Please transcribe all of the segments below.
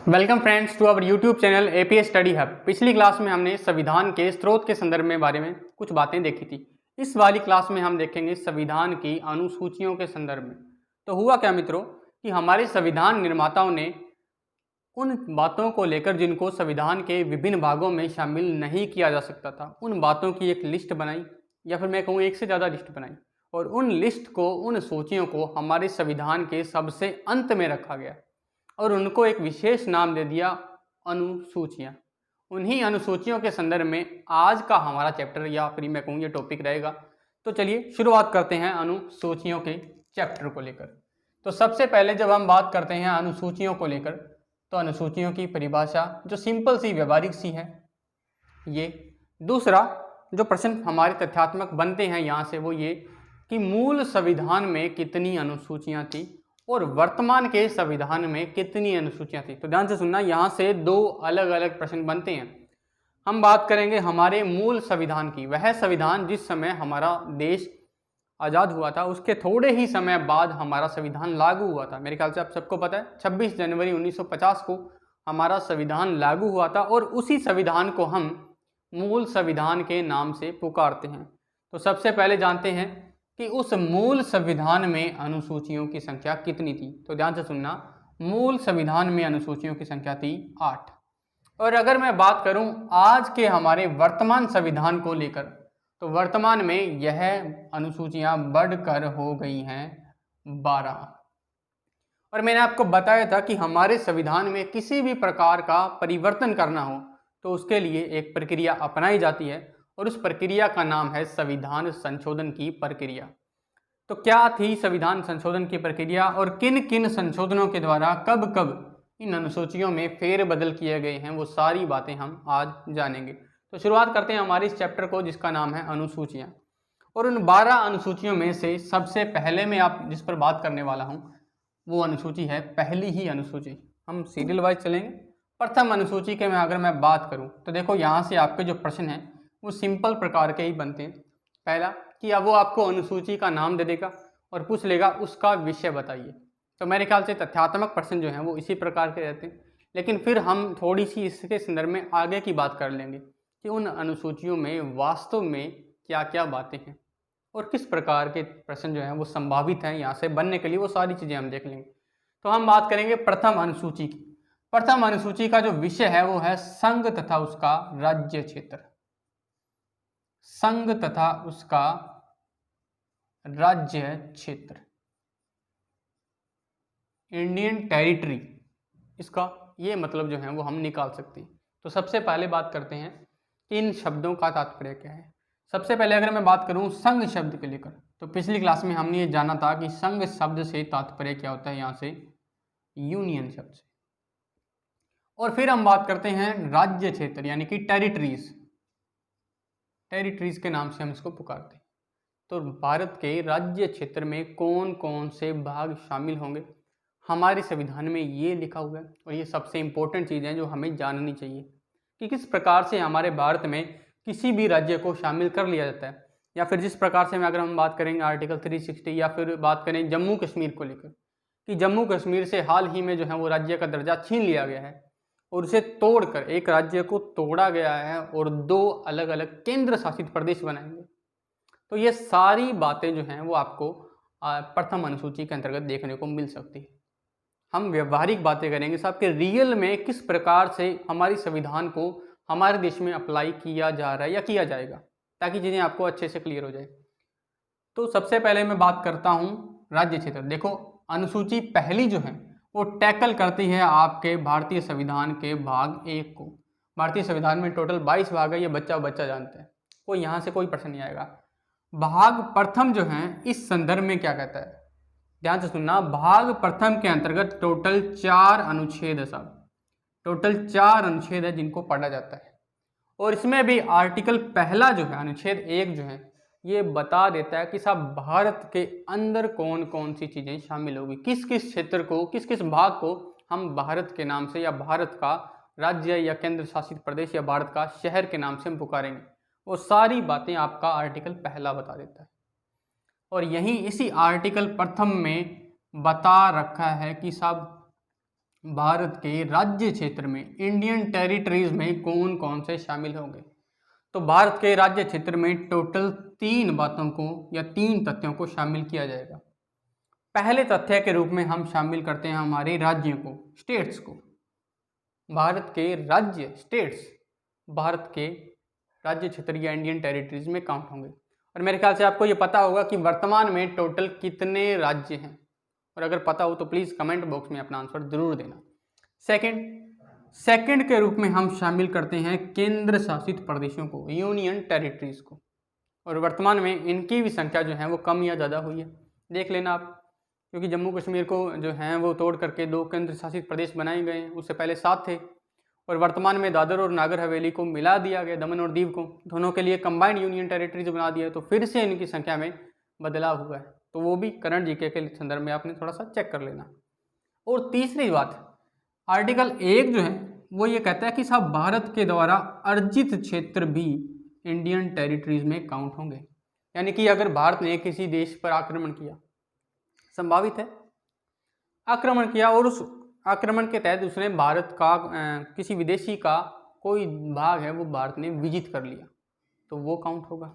Welcome friends to our YouTube channel APS study hub. पिछली class में हमने संविधान के स्रोत के संदर्भ में बारे में कुछ बातें देखी थी। इस वाली क्लास में हम देखेंगे संविधान की अनुसूचियों के संदर्भ में। तो हुआ क्या मित्रों कि हमारे संविधान निर्माताओं ने उन बातों को लेकर जिनको संविधान के विभिन्न भागों में शामिल नहीं किया जा सकता था, उन बातों की एक लिस्ट बनाई, या फिर मैं कहूँ एक से ज़्यादा लिस्ट बनाई, और उन लिस्ट को, उन सूचियों को हमारे संविधान के सबसे अंत में रखा गया और उनको एक विशेष नाम दे दिया अनुसूचियाँ। उन्हीं अनुसूचियों के संदर्भ में आज का हमारा चैप्टर या फिर मैं कहूँ ये टॉपिक रहेगा। तो चलिए शुरुआत करते हैं अनुसूचियों के चैप्टर को लेकर। तो सबसे पहले जब हम बात करते हैं अनुसूचियों को लेकर, तो अनुसूचियों की परिभाषा जो सिंपल सी व्यवहारिक सी है ये। दूसरा जो प्रश्न हमारे तथ्यात्मक बनते हैं यहाँ से वो ये कि मूल संविधान में कितनी अनुसूचियाँ थी और वर्तमान के संविधान में कितनी अनुसूचियां थी। तो ध्यान से सुनना, यहाँ से दो अलग अलग प्रश्न बनते हैं। हम बात करेंगे हमारे मूल संविधान की, वह संविधान जिस समय हमारा देश आज़ाद हुआ था उसके थोड़े ही समय बाद हमारा संविधान लागू हुआ था। मेरे ख्याल से आप सबको पता है 26 जनवरी 1950 को हमारा संविधान लागू हुआ था और उसी संविधान को हम मूल संविधान के नाम से पुकारते हैं। तो सबसे पहले जानते हैं कि उस मूल संविधान में अनुसूचियों की संख्या कितनी थी। तो ध्यान से सुनना, मूल संविधान में अनुसूचियों की संख्या थी 8। और अगर मैं बात करूं आज के हमारे वर्तमान संविधान को लेकर, तो वर्तमान में यह अनुसूचियां बढ़कर हो गई हैं 12। और मैंने आपको बताया था कि हमारे संविधान में किसी भी प्रकार का परिवर्तन करना हो तो उसके लिए एक प्रक्रिया अपनाई जाती है और उस प्रक्रिया का नाम है संविधान संशोधन की प्रक्रिया। तो क्या थी संविधान संशोधन की प्रक्रिया और किन किन संशोधनों के द्वारा कब कब इन अनुसूचियों में फेरबदल किए गए हैं, वो सारी बातें हम आज जानेंगे। तो शुरुआत करते हैं हमारे इस चैप्टर को जिसका नाम है अनुसूचियां। और उन 12 अनुसूचियों में से सबसे पहले मैं आप जिस पर बात करने वाला हूँ वो अनुसूची है, पहली ही अनुसूची। हम सीरियल वाइज चलेंगे। प्रथम अनुसूची के में अगर मैं बात करूँ तो देखो यहाँ से आपके जो प्रश्न हैं वो सिंपल प्रकार के ही बनते हैं। पहला कि अब वो आपको अनुसूची का नाम दे देगा और पूछ लेगा उसका विषय बताइए। तो मेरे ख्याल से तथ्यात्मक प्रश्न जो हैं वो इसी प्रकार के रहते हैं, लेकिन फिर हम थोड़ी सी इसके संदर्भ में आगे की बात कर लेंगे कि उन अनुसूचियों में वास्तव में क्या क्या बातें हैं और किस प्रकार के प्रश्न जो हैं वो संभावित हैं यहाँ से बनने के लिए, वो सारी चीज़ें हम देख लेंगे। तो हम बात करेंगे प्रथम अनुसूची की। प्रथम अनुसूची का जो विषय है वो है संघ तथा उसका राज्य क्षेत्र। संघ तथा उसका राज्य क्षेत्र, इंडियन टेरिटरी, इसका ये मतलब जो है वो हम निकाल सकते हैं। तो सबसे पहले बात करते हैं कि इन शब्दों का तात्पर्य क्या है। सबसे पहले अगर मैं बात करूं संघ शब्द के लेकर, तो पिछली क्लास में हमने ये जाना था कि संघ शब्द से तात्पर्य क्या होता है, यहाँ से यूनियन शब्द से। और फिर हम बात करते हैं राज्य क्षेत्र यानी कि टेरिटरीज। टेरिटरीज के नाम से हम इसको पुकारते हैं। तो भारत के राज्य क्षेत्र में कौन कौन से भाग शामिल होंगे, हमारे संविधान में ये लिखा हुआ है। और ये सबसे इम्पोर्टेंट चीज़ है जो हमें जाननी चाहिए कि किस प्रकार से हमारे भारत में किसी भी राज्य को शामिल कर लिया जाता है, या फिर जिस प्रकार से अगर हम बात करेंगे आर्टिकल 360 या फिर बात करें जम्मू कश्मीर को लेकर कि जम्मू कश्मीर से हाल ही में जो है वो राज्य का दर्जा छीन लिया गया है और उसे तोड़कर एक राज्य को तोड़ा गया है और 2 अलग अलग केंद्र शासित प्रदेश बनाएंगे। तो ये सारी बातें जो हैं वो आपको प्रथम अनुसूची के अंतर्गत देखने को मिल सकती है। हम व्यवहारिक बातें करेंगे साहब कि रियल में किस प्रकार से हमारी संविधान को हमारे देश में अप्लाई किया जा रहा है या किया जाएगा, ताकि चीज़ें आपको अच्छे से क्लियर हो जाए। तो सबसे पहले मैं बात करता हूँ राज्य क्षेत्र। देखो अनुसूची पहली जो है वो टैकल करती है आपके भारतीय संविधान के भाग 1 को। भारतीय संविधान में टोटल 22 भाग है, ये बच्चा जानता है, कोई यहाँ से कोई प्रश्न नहीं आएगा। भाग प्रथम जो है इस संदर्भ में क्या कहता है, ध्यान से सुनना। भाग प्रथम के अंतर्गत टोटल 4 अनुच्छेद है साहब, टोटल 4 अनुच्छेद है जिनको पढ़ा जाता है। और इसमें भी आर्टिकल पहला जो है अनुच्छेद 1 जो है ये बता देता है कि साहब भारत के अंदर कौन कौन सी चीज़ें शामिल होगी, किस किस क्षेत्र को, किस किस भाग को हम भारत के नाम से या भारत का राज्य या केंद्र शासित प्रदेश या भारत का शहर के नाम से हम पुकारेंगे। वो सारी बातें आपका आर्टिकल पहला बता देता है। और यहीं इसी आर्टिकल प्रथम में बता रखा है कि साहब भारत के राज्य क्षेत्र में, इंडियन टेरिटरीज में कौन कौन से शामिल होंगे? तो भारत के राज्य क्षेत्र में टोटल 3 बातों को या 3 तथ्यों को शामिल किया जाएगा। पहले तथ्य के रूप में हम शामिल करते हैं हमारे राज्यों को, स्टेट्स को। भारत के राज्य, स्टेट्स, भारत के राज्य क्षेत्र या इंडियन टेरिटरीज में काउंट होंगे। और मेरे ख्याल से आपको ये पता होगा कि वर्तमान में टोटल कितने राज्य हैं, और अगर पता हो तो प्लीज़ कमेंट बॉक्स में अपना आंसर जरूर देना। सेकंड के रूप में हम शामिल करते हैं केंद्र शासित प्रदेशों को, यूनियन टेरिटरीज को। और वर्तमान में इनकी भी संख्या जो है वो कम या ज़्यादा हुई है, देख लेना आप, क्योंकि जम्मू कश्मीर को जो है वो तोड़ करके 2 केंद्र शासित प्रदेश बनाए गए हैं। उससे पहले 7 थे, और वर्तमान में दादर और नागर हवेली को मिला दिया गया, दमन और दीव को, दोनों के लिए कंबाइंड यूनियन टेरिटरीज बना दिया। तो फिर से इनकी संख्या में बदलाव हुआ है, तो वो भी करंट जीके के संदर्भ में आपने थोड़ा सा चेक कर लेना। और तीसरी बात, आर्टिकल 1 जो है वो ये कहता है कि साहब भारत के द्वारा अर्जित क्षेत्र भी इंडियन टेरिटरीज में काउंट होंगे। यानी कि अगर भारत ने किसी देश पर आक्रमण किया, संभावित है आक्रमण किया, और उस आक्रमण के तहत उसने भारत का किसी विदेशी का कोई भाग है वो भारत ने विजित कर लिया, तो वो काउंट होगा।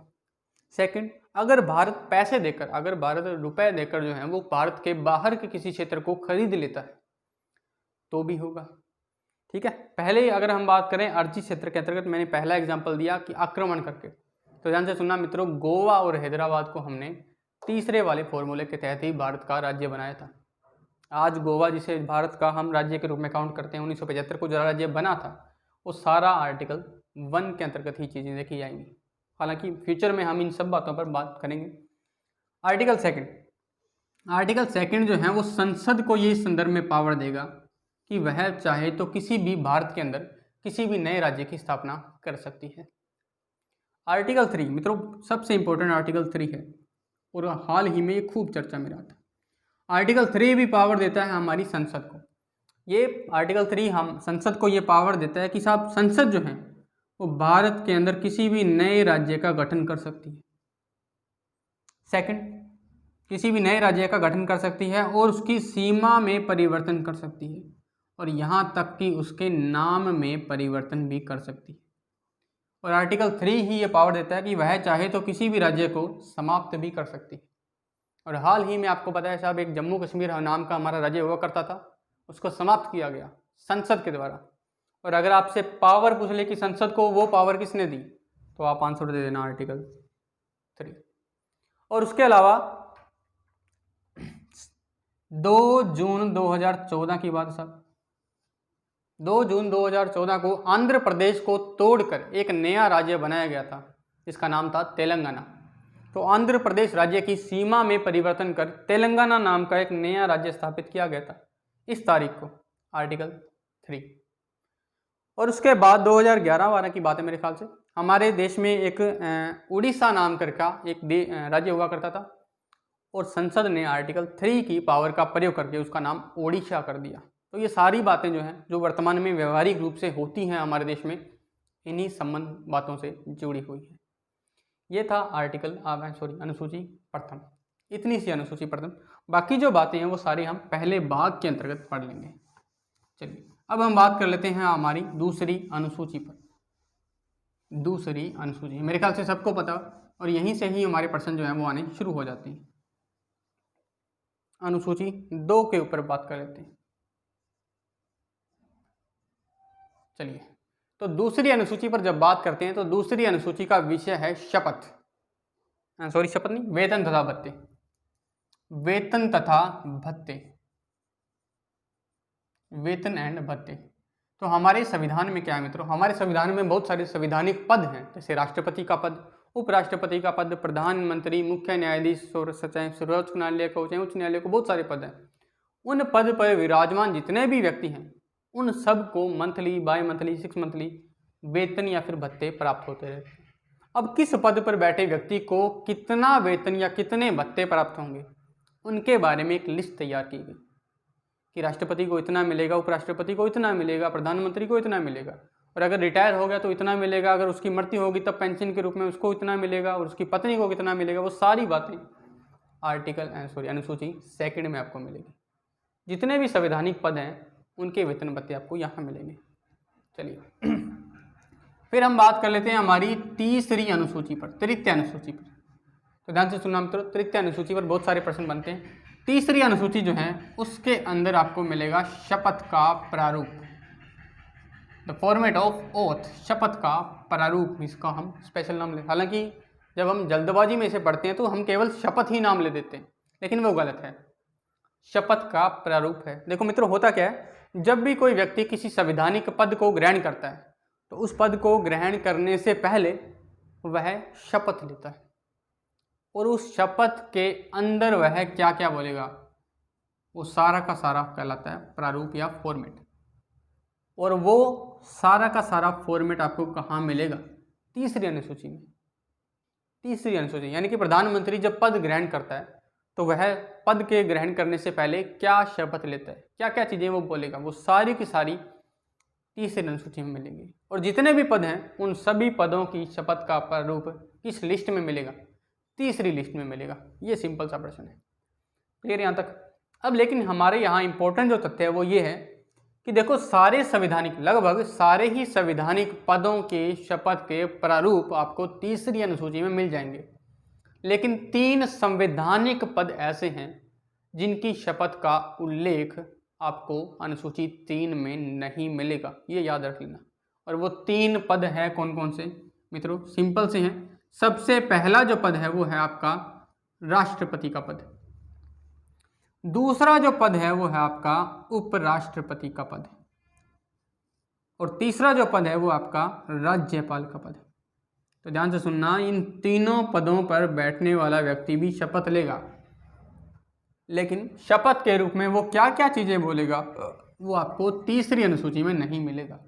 सेकंड, अगर भारत पैसे देकर, अगर भारत रुपए देकर जो है वो भारत के बाहर के किसी क्षेत्र को खरीद लेता है तो भी होगा। ठीक है, पहले अगर हम बात करें अर्जित क्षेत्र के अंतर्गत, मैंने पहला एग्जांपल दिया कि आक्रमण करके, तो ध्यान से सुनना मित्रों, गोवा और हैदराबाद को हमने तीसरे वाले फॉर्मूले के तहत ही भारत का राज्य बनाया था। आज गोवा, जिसे भारत का हम राज्य के रूप में काउंट करते हैं, 1975 को जो राज्य बना था, वो सारा आर्टिकल 1 के अंतर्गत ही चीज़ें देखी जाएंगी। हालांकि फ्यूचर में हम इन सब बातों पर बात करेंगे। आर्टिकल सेकंड जो है वो संसद को ये संदर्भ में पावर देगा कि वह चाहे तो किसी भी भारत के अंदर किसी भी नए राज्य की स्थापना कर सकती है। आर्टिकल 3 मित्रों सबसे इंपॉर्टेंट आर्टिकल 3 है, और हाल ही में ये खूब चर्चा में रहा था। आर्टिकल 3 भी पावर देता है हमारी संसद को। ये आर्टिकल 3 हम संसद को ये पावर देता है कि साहब संसद जो है वो भारत के अंदर किसी भी नए राज्य का गठन कर सकती है। सेकंड, किसी भी नए राज्य का गठन कर सकती है और उसकी सीमा में परिवर्तन कर सकती है, और यहाँ तक कि उसके नाम में परिवर्तन भी कर सकती है। और आर्टिकल 3 ही ये पावर देता है कि वह चाहे तो किसी भी राज्य को समाप्त भी कर सकती है। और हाल ही में आपको पता है साहब, एक जम्मू कश्मीर नाम का हमारा राज्य हुआ करता था, उसको समाप्त किया गया संसद के द्वारा। और अगर आपसे पावर पूछ ले कि संसद को वो पावर किसने दी, तो आप आंसर दे देना आर्टिकल 3। और उसके अलावा 2 जून 2014 की बात साहब, 2 जून 2014 को आंध्र प्रदेश को तोड़कर एक नया राज्य बनाया गया था, जिसका नाम था तेलंगाना। तो आंध्र प्रदेश राज्य की सीमा में परिवर्तन कर तेलंगाना नाम का एक नया राज्य स्थापित किया गया था इस तारीख को, आर्टिकल 3। और उसके बाद 2011-12 की बात है मेरे ख्याल से, हमारे देश में एक उड़ीसा नाम करके एक राज्य हुआ करता था, और संसद ने आर्टिकल 3 की पावर का प्रयोग करके उसका नाम ओडिशा कर दिया। तो ये सारी बातें जो हैं जो वर्तमान में व्यवहारिक रूप से होती हैं हमारे देश में, इन्हीं संबंध बातों से जुड़ी हुई है। ये था अनुसूची प्रथम, इतनी सी अनुसूची प्रथम। बाकी जो बातें हैं वो सारी हम पहले भाग के अंतर्गत पढ़ लेंगे। चलिए अब हम बात कर लेते हैं हमारी दूसरी अनुसूची पर। दूसरी अनुसूची मेरे ख्याल से सबको पता, और यहीं से ही हमारे प्रश्न जो हैं वो आने शुरू हो जाते हैं। अनुसूची 2 के ऊपर बात कर लेते हैं। चलिए, तो दूसरी अनुसूची पर जब बात करते हैं तो दूसरी अनुसूची का विषय है शपथ शपथ नहीं, वेतन तथा भत्ते। वेतन तथा भत्ते, वेतन एंड भत्ते। तो हमारे संविधान में क्या है मित्रों, हमारे संविधान में बहुत सारे संवैधानिक पद हैं, जैसे राष्ट्रपति का पद, उपराष्ट्रपति का पद, प्रधानमंत्री, मुख्य न्यायाधीश, सर्वोच्च न्यायालय को, उच्च न्यायालय को, बहुत सारे पद हैं। उन पद पर विराजमान जितने भी व्यक्ति हैं उन सब को मंथली, बाई मंथली, 6 मंथली वेतन या फिर भत्ते प्राप्त होते रहते हैं। अब किस पद पर बैठे व्यक्ति को कितना वेतन या कितने भत्ते प्राप्त होंगे, उनके बारे में एक लिस्ट तैयार की गई कि राष्ट्रपति को इतना मिलेगा, उपराष्ट्रपति को इतना मिलेगा, प्रधानमंत्री को इतना मिलेगा, और अगर रिटायर हो गया तो इतना मिलेगा, अगर उसकी मृत्यु होगी तब पेंशन के रूप में उसको इतना मिलेगा, और उसकी पत्नी को कितना मिलेगा। वो सारी बातें अनुसूची 2 में आपको मिलेगी। जितने भी संवैधानिक पद हैं उनके वेतन भत्ते आपको यहाँ मिलेंगे। चलिए फिर हम बात कर लेते हैं हमारी तीसरी अनुसूची पर, तृतीय अनुसूची पर। तो ध्यान से सुनना मित्रों, तृतीय अनुसूची पर बहुत सारे प्रश्न बनते हैं। तीसरी अनुसूची जो है उसके अंदर आपको मिलेगा शपथ का प्रारूप, द फॉर्मेट ऑफ ओथ, शपथ का प्रारूप, इसका हम स्पेशल नाम ले। हालांकि जब हम जल्दबाजी में इसे पढ़ते हैं तो हम केवल शपथ ही नाम ले देते हैं, लेकिन वो गलत है। शपथ का प्रारूप है। देखो मित्रों, होता क्या है, जब भी कोई व्यक्ति किसी संवैधानिक पद को ग्रहण करता है तो उस पद को ग्रहण करने से पहले वह शपथ लेता है, और उस शपथ के अंदर वह क्या क्या बोलेगा वो सारा का सारा कहलाता है प्रारूप या फॉर्मेट। और वो सारा का सारा फॉर्मेट आपको कहाँ मिलेगा? तीसरी अनुसूची में। तीसरी अनुसूची यानी कि प्रधानमंत्री जब पद ग्रहण करता है तो वह पद के ग्रहण करने से पहले क्या शपथ लेता है, क्या क्या चीज़ें वो बोलेगा, वो सारी की सारी तीसरी अनुसूची में मिलेंगी। और जितने भी पद हैं उन सभी पदों की शपथ का प्रारूप किस लिस्ट में मिलेगा? तीसरी लिस्ट में मिलेगा। ये सिंपल सा प्रश्न है। क्लियर यहाँ तक? अब लेकिन हमारे यहाँ इंपॉर्टेंट जो तथ्य है वो ये है कि देखो सारे संवैधानिक, लगभग सारे ही संवैधानिक पदों के शपथ के प्रारूप आपको तीसरी अनुसूची में मिल जाएंगे, लेकिन 3 संवैधानिक पद ऐसे हैं जिनकी शपथ का उल्लेख आपको अनुसूची 3 में नहीं मिलेगा, ये याद रख लेना। और वो 3 पद है कौन कौन से मित्रों? सिंपल से हैं। सबसे पहला जो पद है वो है आपका राष्ट्रपति का पद, दूसरा जो पद है वो है आपका उपराष्ट्रपति का पद, और तीसरा जो पद है वो आपका राज्यपाल का पद है। तो ध्यान से सुनना, इन तीनों पदों पर बैठने वाला व्यक्ति भी शपथ लेगा, लेकिन शपथ के रूप में वो क्या क्या चीज़ें बोलेगा वो आपको तीसरी अनुसूची में नहीं मिलेगा।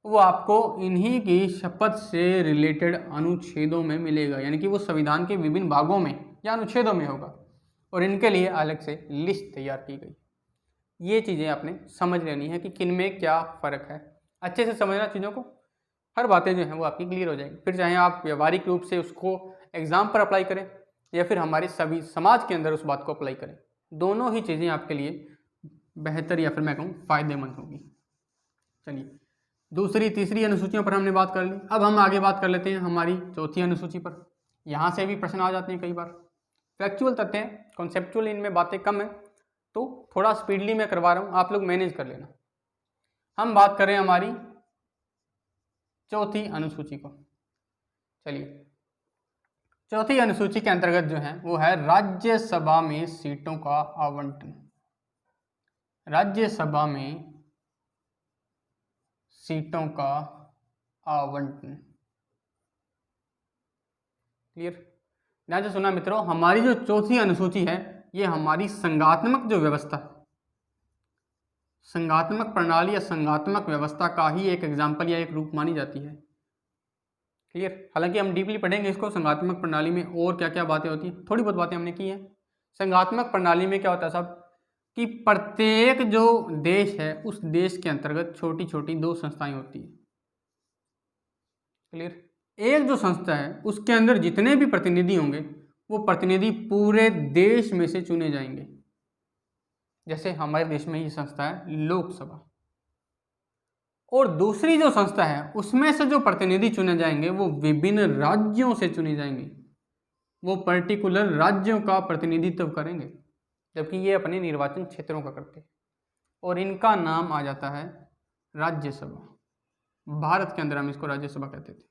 वो आपको इन्हीं की शपथ से रिलेटेड अनुच्छेदों में मिलेगा, यानी कि वो संविधान के विभिन्न भागों में या अनुच्छेदों में होगा, और इनके लिए अलग से लिस्ट तैयार की गई। ये चीज़ें आपने समझ लेनी है कि किन में क्या फ़र्क है। अच्छे से समझना चीज़ों को, हर बातें जो हैं वो आपकी क्लियर हो जाएंगी। फिर चाहे आप व्यवहारिक रूप से उसको एग्ज़ाम पर अप्लाई करें या फिर हमारे सभी समाज के अंदर उस बात को अप्लाई करें, दोनों ही चीज़ें आपके लिए बेहतर या फिर मैं कहूँ फ़ायदेमंद होगी। चलिए, दूसरी तीसरी अनुसूचियों पर हमने बात कर ली। अब हम आगे बात कर लेते हैं हमारी चौथी अनुसूची पर। यहाँ से भी प्रश्न आ जाते हैं कई बार। फैक्चुअल तथ्य हैं, कॉन्सेप्चुअल इनमें बातें कम है, तो थोड़ा स्पीडली मैं करवा रहा हूँ, आप लोग मैनेज कर लेना। हम बात करें हमारी चौथी अनुसूची को। चलिए, चौथी अनुसूची के अंतर्गत जो है वो है राज्यसभा में सीटों का आवंटन। राज्यसभा में सीटों का आवंटन। क्लियर? ध्यान से सुना मित्रों, हमारी जो चौथी अनुसूची है ये हमारी संघात्मक जो व्यवस्था, संघात्मक प्रणाली या संघात्मक व्यवस्था का ही एक एग्जाम्पल या एक रूप मानी जाती है। क्लियर? हालांकि हम डीपली पढ़ेंगे इसको, संघात्मक प्रणाली में और क्या क्या बातें होती हैं, थोड़ी बहुत बातें हमने की हैं। संघात्मक प्रणाली में क्या होता है साहब कि प्रत्येक जो देश है उस देश के अंतर्गत छोटी छोटी 2 संस्थाएं होती हैं। क्लियर? एक जो संस्था है उसके अंदर जितने भी प्रतिनिधि होंगे वो प्रतिनिधि पूरे देश में से चुने जाएंगे। जैसे हमारे देश में ये संस्था है लोकसभा, और दूसरी जो संस्था है उसमें से जो प्रतिनिधि चुने जाएंगे वो विभिन्न राज्यों से चुने जाएंगे, वो पर्टिकुलर राज्यों का प्रतिनिधित्व करेंगे, जबकि ये अपने निर्वाचन क्षेत्रों का करते हैं, और इनका नाम आ जाता है राज्यसभा। भारत के अंदर हम इसको राज्यसभा कहते थे।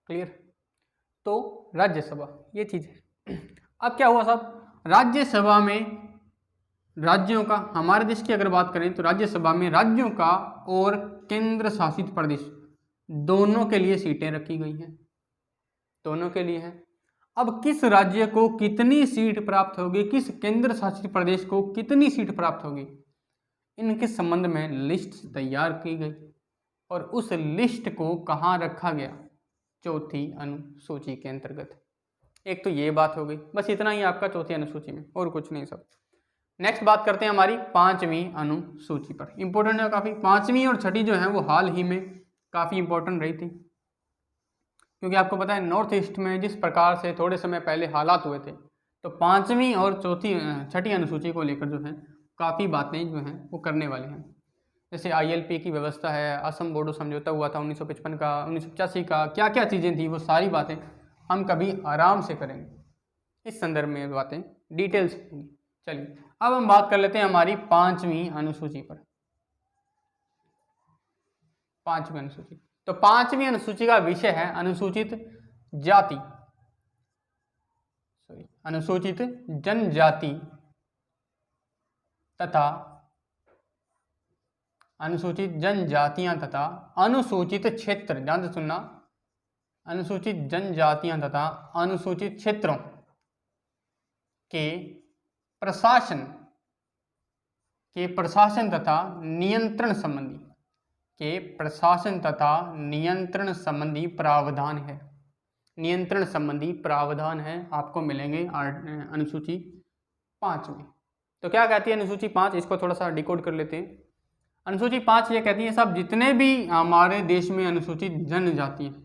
क्लियर? तो राज्यसभा ये चीज़ है। अब क्या हुआ साहब, राज्यसभा में राज्यों का, हमारे देश की अगर बात करें तो राज्यसभा में राज्यों का और केंद्र शासित प्रदेश दोनों के लिए सीटें रखी गई हैं, दोनों के लिए हैं। अब किस राज्य को कितनी सीट प्राप्त होगी, किस केंद्र शासित प्रदेश को कितनी सीट प्राप्त होगी, इनके संबंध में लिस्ट तैयार की गई, और उस लिस्ट को कहाँ रखा गया? चौथी अनुसूची के अंतर्गत। एक तो ये बात हो गई, बस इतना ही आपका चौथी अनुसूची में, और कुछ नहीं सब। नेक्स्ट बात करते हैं हमारी 5वीं अनुसूची पर। इंपॉर्टेंट है काफ़ी, 5वीं और 6ठी जो है वो हाल ही में काफ़ी इंपॉर्टेंट रही थी, क्योंकि आपको पता है नॉर्थ ईस्ट में जिस प्रकार से थोड़े समय पहले हालात हुए थे, तो 5वीं और 6ठी अनुसूची को लेकर जो है काफ़ी बातें जो हैं वो करने वाले हैं। जैसे ILP की व्यवस्था है, असम बोडो समझौता हुआ था 1955 का, 1985 का, क्या क्या चीज़ें थी, वो सारी बातें हम कभी आराम से करेंगे। इस संदर्भ में बातें डिटेल्स होंगी। चलिए अब हम बात कर लेते हैं हमारी 5वीं अनुसूची पर। 5वीं अनुसूची, तो 5वीं अनुसूची का विषय है अनुसूचित जाति, अनुसूचित जनजाति तथा अनुसूचित जनजातियां तथा अनुसूचित क्षेत्र। ध्यान से सुनना, अनुसूचित जनजातियां तथा अनुसूचित क्षेत्रों के प्रशासन तथा नियंत्रण संबंधी प्रावधान है। नियंत्रण संबंधी प्रावधान है आपको मिलेंगे अनुसूची 5 में। तो क्या कहती है अनुसूची 5, इसको थोड़ा सा डिकोड कर लेते हैं। अनुसूची 5 ये कहती है सब जितने भी हमारे देश में अनुसूचित जनजाति हैं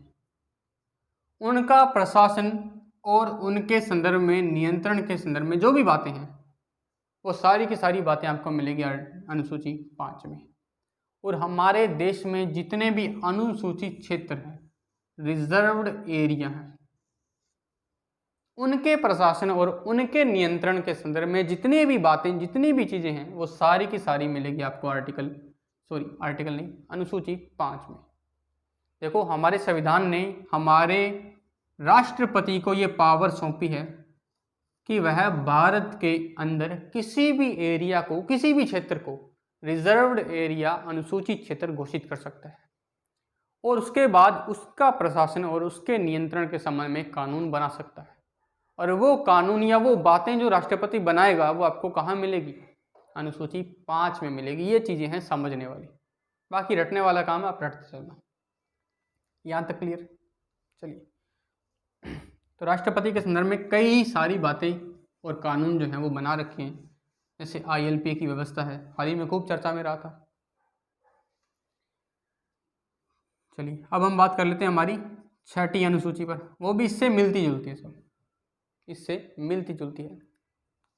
उनका प्रशासन और उनके संदर्भ में, नियंत्रण के संदर्भ में जो भी बातें हैं वो सारी की सारी बातें आपको मिलेगी अनुसूची 5 में। और हमारे देश में जितने भी अनुसूचित क्षेत्र हैं, रिजर्व्ड एरिया हैं, उनके प्रशासन और उनके नियंत्रण के संदर्भ में जितनी भी बातें, जितनी भी चीज़ें हैं वो सारी की सारी मिलेगी आपको आर्टिकल नहीं, अनुसूची 5 में। देखो हमारे संविधान ने हमारे राष्ट्रपति को ये पावर सौंपी है कि वह भारत के अंदर किसी भी एरिया को, किसी भी क्षेत्र को रिजर्व्ड एरिया, अनुसूचित क्षेत्र घोषित कर सकता है और उसके बाद उसका प्रशासन और उसके नियंत्रण के संबंध में कानून बना सकता है। और वो कानून या वो बातें जो राष्ट्रपति बनाएगा वो आपको कहाँ मिलेगी? अनुसूची 5 में मिलेगी। ये चीज़ें हैं समझने वाली, बाकी रटने वाला काम है, आप रटते चलना। यहाँ तक क्लियर? चलिए, तो राष्ट्रपति के संदर्भ में कई सारी बातें और कानून जो हैं वो बना रखे हैं। जैसे ILP की व्यवस्था है, हाल ही में खूब चर्चा में रहा था। चलिए अब हम बात कर लेते हैं हमारी 6ठी अनुसूची पर, वो भी इससे मिलती जुलती है, सब इससे मिलती जुलती है।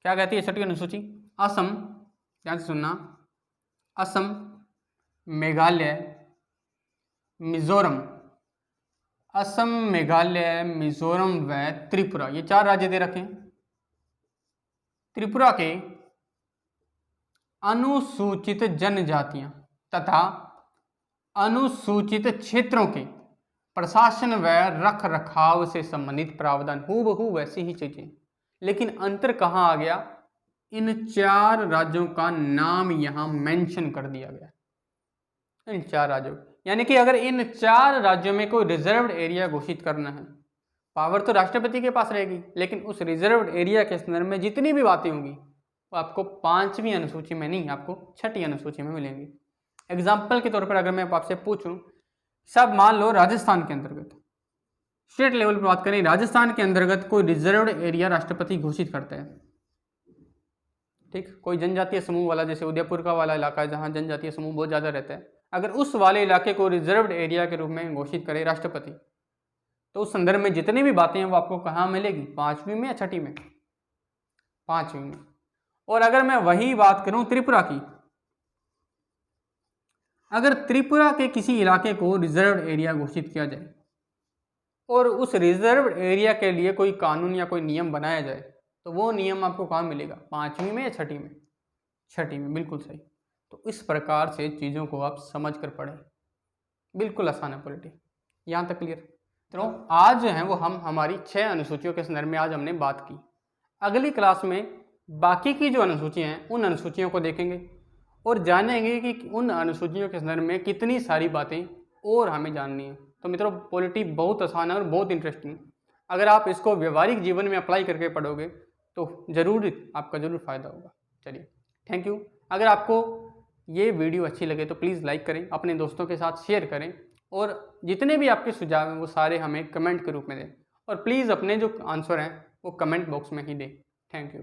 क्या कहती है 6ठी अनुसूची? असम, ध्यान से सुनना, असम, मेघालय, मिजोरम, असम, मेघालय, मिजोरम व त्रिपुरा, ये 4 राज्य दे रखे हैं। त्रिपुरा के अनुसूचित जनजातियां तथा अनुसूचित क्षेत्रों के प्रशासन व रख रखाव से संबंधित प्रावधान, हूबहू वैसी ही चीजें, लेकिन अंतर कहाँ आ गया? इन 4 राज्यों का नाम यहाँ मेंशन कर दिया गया। इन 4 राज्यों, यानी कि अगर इन 4 राज्यों में कोई रिजर्व्ड एरिया घोषित करना है, पावर तो राष्ट्रपति के पास रहेगी, लेकिन उस रिजर्व्ड एरिया के संदर्भ में जितनी भी बातें होंगी वो आपको 5वीं अनुसूची में नहीं, आपको 6ठी अनुसूची में मिलेंगी। एग्जाम्पल के तौर पर अगर मैं आपसे पूछूं, सब मान लो राजस्थान के अंतर्गत, स्टेट लेवल पर बात करें, राजस्थान के अंतर्गत कोई रिजर्व्ड एरिया राष्ट्रपति घोषित करता है, ठीक, कोई जनजातीय समूह वाला, जैसे उदयपुर का वाला इलाका है जहाँ जनजातीय समूह बहुत ज़्यादा रहता है, अगर उस वाले इलाके को रिजर्व्ड एरिया के रूप में घोषित करे राष्ट्रपति, तो उस संदर्भ में जितनी भी बातें हैं वो आपको कहाँ मिलेगी? 5वीं में या 6ठी में? 5वीं में। और अगर मैं वही बात करूं त्रिपुरा की, अगर त्रिपुरा के किसी इलाके को रिजर्व्ड एरिया घोषित किया जाए और उस रिजर्व्ड एरिया के लिए कोई कानून या कोई नियम बनाया जाए, तो वो नियम आपको कहाँ मिलेगा? 5वीं में या 6ठी में? 6ठी में, बिल्कुल सही। तो इस प्रकार से चीज़ों को आप समझ कर पढ़ें, बिल्कुल आसान है पॉलिटी। यहाँ तक क्लियर? तो आज जो है वो हम हमारी 6 अनुसूचियों के संदर्भ में आज हमने बात की। अगली क्लास में बाकी की जो अनुसूचियाँ हैं उन अनुसूचियों को देखेंगे और जानेंगे कि उन अनुसूचियों के संदर्भ में कितनी सारी बातें और हमें जाननी है। तो मित्रों, पॉलिटी बहुत आसान है और बहुत इंटरेस्टिंग। अगर आप इसको व्यवहारिक जीवन में अप्लाई करके पढ़ोगे तो आपका ज़रूर फ़ायदा होगा। चलिए, थैंक यू। अगर आपको ये वीडियो अच्छी लगे तो प्लीज़ लाइक करें, अपने दोस्तों के साथ शेयर करें और जितने भी आपके सुझाव हैं वो सारे हमें कमेंट के रूप में दें और प्लीज़ अपने जो आंसर हैं वो कमेंट बॉक्स में ही दें। Thank you.